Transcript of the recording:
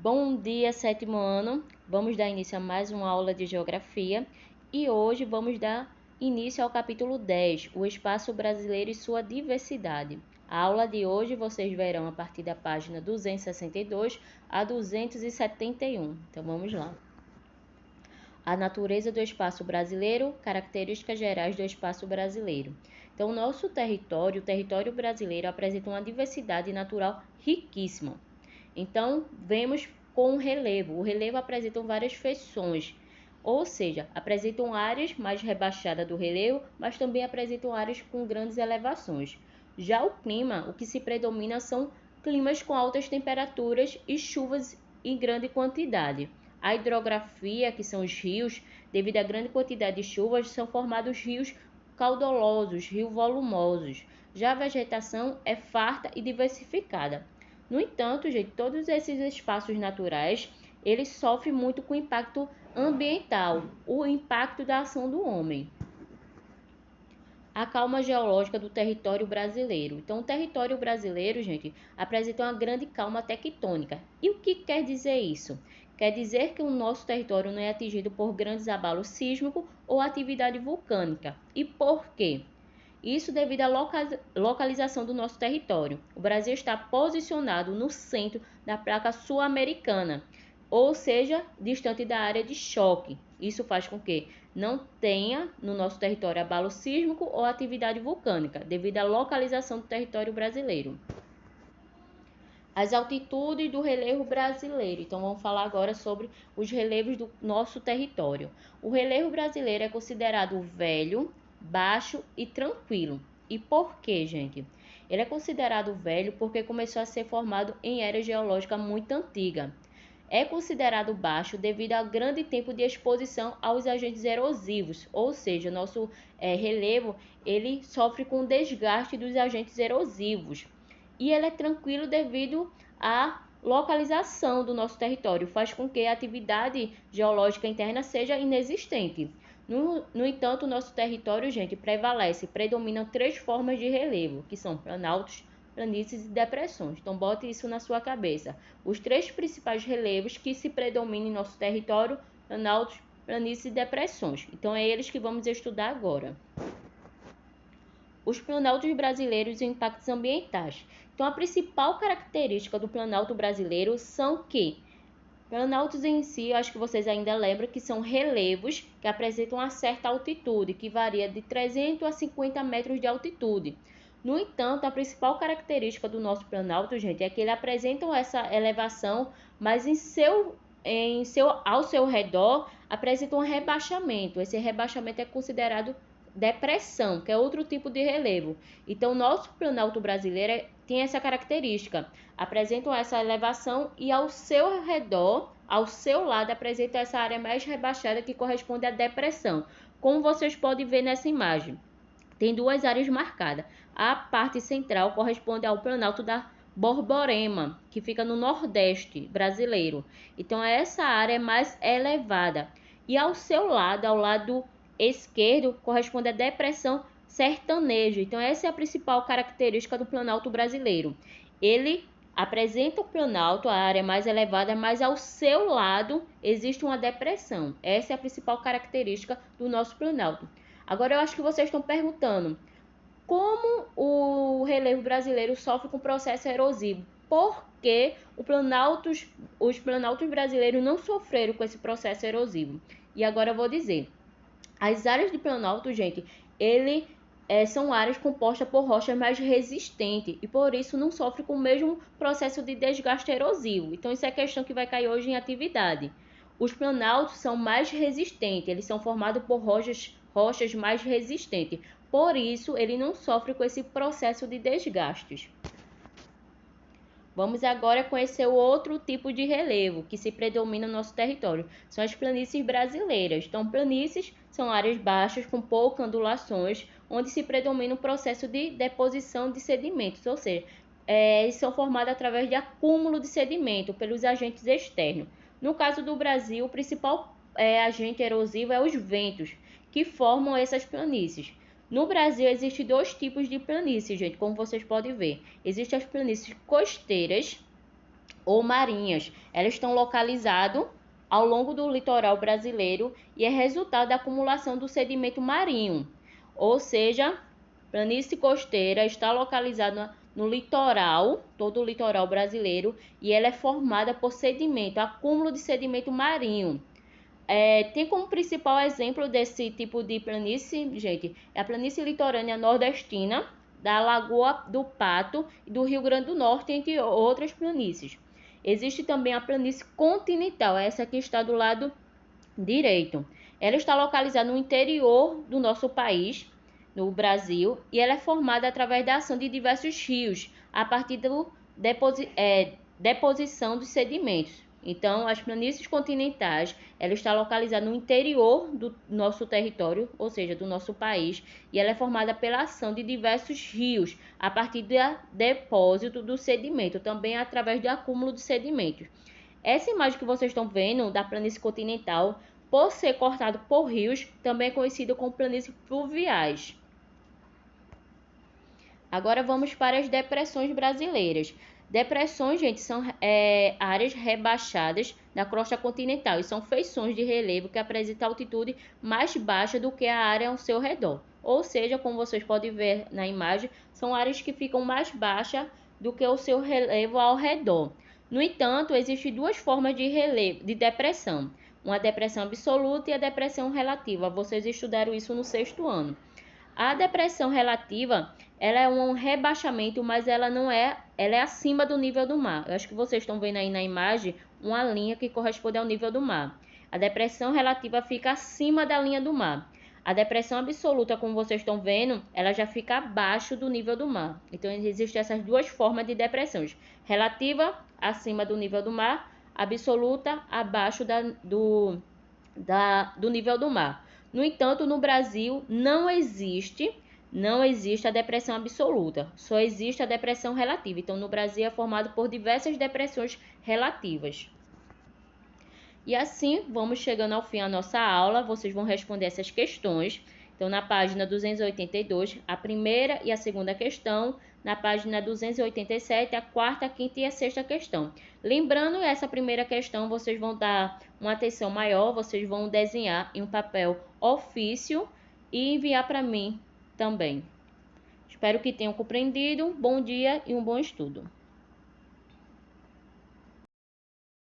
Bom dia, sétimo ano. Vamos dar início a mais uma aula de geografia e hoje vamos dar início ao capítulo 10, o espaço brasileiro e sua diversidade. A aula de hoje vocês verão a partir da página 262 a 271. Então vamos lá. A natureza do espaço brasileiro, características gerais do espaço brasileiro. Então, o nosso território, o território brasileiro, apresenta uma diversidade natural riquíssima. Então, vemos com o relevo. O relevo apresenta várias feições, ou seja, apresentam áreas mais rebaixadas do relevo, mas também apresentam áreas com grandes elevações. Já o clima, o que se predomina são climas com altas temperaturas e chuvas em grande quantidade. A hidrografia, que são os rios, devido à grande quantidade de chuvas, são formados rios caudalosos, rios volumosos. Já a vegetação é farta e diversificada. No entanto, gente, todos esses espaços naturais, eles sofrem muito com o impacto ambiental, o impacto da ação do homem. A calma geológica do território brasileiro. Então, o território brasileiro, gente, apresenta uma grande calma tectônica. E o que quer dizer isso? Quer dizer que o nosso território não é atingido por grandes abalos sísmicos ou atividade vulcânica. E por quê? Isso devido à localização do nosso território. O Brasil está posicionado no centro da placa sul-americana, ou seja, distante da área de choque. Isso faz com que não tenha no nosso território abalo sísmico ou atividade vulcânica, devido à localização do território brasileiro. As altitudes do relevo brasileiro. Então, vamos falar agora sobre os relevos do nosso território. O relevo brasileiro é considerado velho, baixo e tranquilo. E por quê, gente? Ele é considerado velho porque começou a ser formado em era geológica muito antiga. É considerado baixo devido ao grande tempo de exposição aos agentes erosivos, ou seja, nosso relevo ele sofre com o desgaste dos agentes erosivos. E ele é tranquilo devido à localização do nosso território, faz com que a atividade geológica interna seja inexistente. No entanto, o nosso território, gente, predominam três formas de relevo, que são planaltos, planícies e depressões. Então, bote isso na sua cabeça. Os três principais relevos que se predominam em nosso território, planaltos, planícies e depressões. Então, é eles que vamos estudar agora. Os planaltos brasileiros e impactos ambientais. Então, a principal característica do planalto brasileiro são que planaltos em si, eu acho que vocês ainda lembram que são relevos que apresentam uma certa altitude, que varia de 300 a 50 metros de altitude. No entanto, a principal característica do nosso planalto, gente, é que ele apresenta essa elevação, mas ao seu redor apresenta um rebaixamento. Esse rebaixamento é considerado depressão, que é outro tipo de relevo. Então, o nosso planalto brasileiro tem essa característica. Apresentam essa elevação e ao seu redor, ao seu lado, apresenta essa área mais rebaixada que corresponde à depressão. Como vocês podem ver nessa imagem, tem duas áreas marcadas. A parte central corresponde ao planalto da Borborema, que fica no nordeste brasileiro. Então, essa área é mais elevada. E ao seu lado, ao lado esquerdo, corresponde à depressão sertaneja. Então, essa é a principal característica do planalto brasileiro. Ele apresenta o planalto, a área mais elevada, mas ao seu lado existe uma depressão. Essa é a principal característica do nosso planalto. Agora, eu acho que vocês estão perguntando como o relevo brasileiro sofre com processo erosivo. Por que os planaltos brasileiros não sofreram com esse processo erosivo? E agora eu vou dizer. As áreas de planalto, gente, são áreas compostas por rochas mais resistentes e por isso não sofrem com o mesmo processo de desgaste erosivo. Então, isso é questão que vai cair hoje em atividade. Os planaltos são mais resistentes, eles são formados por rochas mais resistentes. Por isso, ele não sofre com esse processo de desgastes. Vamos agora conhecer o outro tipo de relevo que se predomina no nosso território. São as planícies brasileiras. Então, planícies são áreas baixas com poucas ondulações, onde se predomina o processo de deposição de sedimentos, ou seja, eles são formados através de acúmulo de sedimento pelos agentes externos. No caso do Brasil, o principal agente erosivo é os ventos, que formam essas planícies. No Brasil, existem dois tipos de planícies, gente, como vocês podem ver. Existem as planícies costeiras, ou marinhas. Elas estão localizadas ao longo do litoral brasileiro e é resultado da acumulação do sedimento marinho. Ou seja, planície costeira está localizada no litoral, todo o litoral brasileiro, e ela é formada por sedimento, acúmulo de sedimento marinho. Tem como principal exemplo desse tipo de planície, gente, é a planície litorânea nordestina, da Lagoa do Pato e do Rio Grande do Norte, entre outras planícies. Existe também a planície continental, essa que está do lado direito. Ela está localizada no interior do nosso país, no Brasil, e ela é formada através da ação de diversos rios, a partir da deposição dos sedimentos. Então, as planícies continentais, ela está localizada no interior do nosso território, ou seja, do nosso país, e ela é formada pela ação de diversos rios, a partir do depósito do sedimento, também através do acúmulo de sedimentos. Essa imagem que vocês estão vendo da planície continental, por ser cortado por rios, também é conhecido como planícies fluviais. Agora vamos para as depressões brasileiras. Depressões, gente, são áreas rebaixadas da crosta continental e são feições de relevo que apresentam altitude mais baixa do que a área ao seu redor. Ou seja, como vocês podem ver na imagem, são áreas que ficam mais baixas do que o seu relevo ao redor. No entanto, existem duas formas de relevo, de depressão. Uma depressão absoluta e a depressão relativa. Vocês estudaram isso no 6º ano. A depressão relativa, ela é um rebaixamento, mas ela é acima do nível do mar. Eu acho que vocês estão vendo aí na imagem uma linha que corresponde ao nível do mar. A depressão relativa fica acima da linha do mar. A depressão absoluta, como vocês estão vendo, ela já fica abaixo do nível do mar. Então, existem essas duas formas de depressões. Relativa, acima do nível do mar. Absoluta, abaixo do nível do mar. No entanto, no Brasil não existe a depressão absoluta, só existe a depressão relativa. Então, no Brasil é formado por diversas depressões relativas. E assim, vamos chegando ao fim da nossa aula, vocês vão responder essas questões. Então, na página 282, a primeira e a segunda questão. Na página 287, a quarta, a quinta e a sexta questão. Lembrando, essa primeira questão, vocês vão dar uma atenção maior, vocês vão desenhar em um papel ofício e enviar para mim também. Espero que tenham compreendido. Bom dia e um bom estudo.